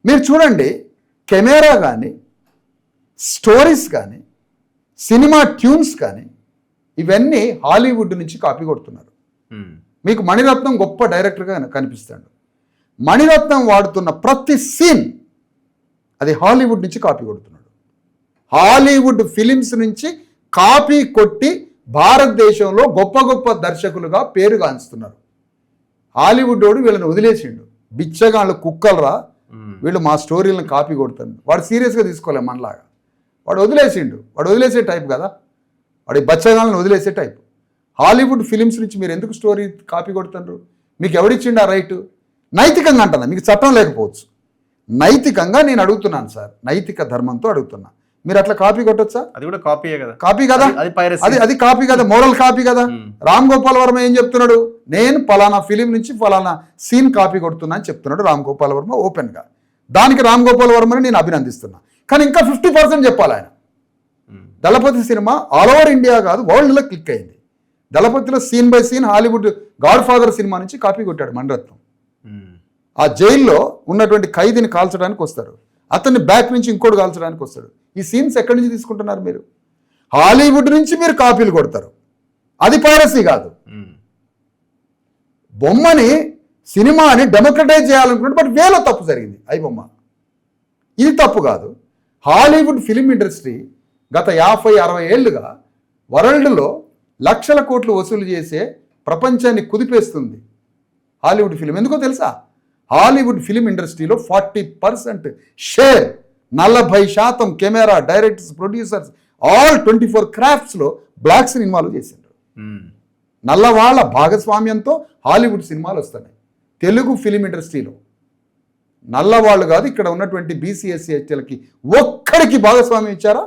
మీరు చూడండి, కెమెరా కానీ, స్టోరీస్ కానీ, సినిమా ట్యూన్స్ కానీ ఇవన్నీ హాలీవుడ్ నుంచి కాపీ కొడుతున్నారు. మీకు మణిరత్నం గొప్ప డైరెక్టర్గా కనిపిస్తాడు. మణిరత్నం వాడుతున్న ప్రతి సీన్ అది హాలీవుడ్ నుంచి కాపీ కొడుతున్నాడు. హాలీవుడ్ ఫిలిమ్స్ నుంచి కాపీ కొట్టి భారతదేశంలో గొప్ప గొప్ప దర్శకులుగా పేరుగాంచుతున్నారు. హాలీవుడ్ వాడు వీళ్ళని వదిలేసిండు. బిచ్చగాళ్ళు కుక్కలరా, వీళ్ళు మా స్టోరీలను కాపీ కొడుతారు. వాడు సీరియస్గా తీసుకోలేము మనలాగా. వాడు వదిలేసిండు. వాడు వదిలేసే టైప్ కదా, వాడి బచ్చగాళ్ళని వదిలేసే టైప్. హాలీవుడ్ ఫిలిమ్స్ నుంచి మీరు ఎందుకు స్టోరీ కాపీ కొడుతున్నారు? మీకు ఎవడిచ్చిండు ఆ రైటు? నైతికంగా అంటున్నా, మీకు చట్టం లేకపోవచ్చు. నైతికంగా నేను అడుగుతున్నాను సార్, నైతిక ధర్మంతో అడుగుతున్నా. మీరు అట్లా కాపీ కొట్టొచ్చా? అది కూడా కాపీయే కదా. కాపీ కదా, అది కాపీ కదా, మోరల్ కాపీ కదా. రామ్ గోపాల్ వర్మ ఏం చెప్తున్నాడు? నేను ఫలానా ఫిలిం నుంచి ఫలానా సీన్ కాపీ కొడుతున్నా అని చెప్తున్నాడు రామ్ గోపాల్ వర్మ ఓపెన్గా. దానికి రామ్ గోపాల్ వర్మని నేను అభినందిస్తున్నా. కానీ ఇంకా 50% చెప్పాలి ఆయన. Thalapathi cinema all over India కాదు, వరల్డ్లో క్లిక్ అయింది. దళపతిలో scene by scene Hollywood godfather cinema నుంచి కాపీ కొట్టాడు మణిరత్నం. ఆ జైల్లో ఉన్నటువంటి ఖైదీని కాల్చడానికి వస్తారు, అతన్ని బ్యాక్ నుంచి ఇంకోటి కాల్చడానికి వస్తాడు. ఈ సీన్స్ ఎక్కడి నుంచి తీసుకుంటున్నారు మీరు? హాలీవుడ్ నుంచి మీరు కాపీలు కొడతారు. అది పైరసీ కాదు. బొమ్మని, సినిమాని డెమోక్రటైజ్ చేయాలనుకుంటే బట్ వేలో తప్పు జరిగింది. బొమ్మ ఇది తప్పు కాదు. హాలీవుడ్ ఫిలిం ఇండస్ట్రీ గత 50-60 ఏళ్లుగా వరల్డ్లో లక్షల కోట్లు వసూలు చేసే ప్రపంచాన్ని కుదిపేస్తుంది హాలీవుడ్ ఫిలిం. ఎందుకో తెలుసా? హాలీవుడ్ ఫిలిం ఇండస్ట్రీలో 40% share, 40% camera, directors, producers, all 24 క్రాఫ్ట్స్లో బ్లాక్స్ని ఇన్వాల్వ్ చేసిండ్రు. నల్లవాళ్ల భాగస్వామ్యంతో హాలీవుడ్ సినిమాలు వస్తున్నాయి. తెలుగు ఫిలిం ఇండస్ట్రీలో నల్లవాళ్ళు కాదు, ఇక్కడ ఉన్నటువంటి బీసీ ఎస్సీ ఎస్టీలకి ఒక్కడికి భాగస్వామ్యం ఇచ్చారా?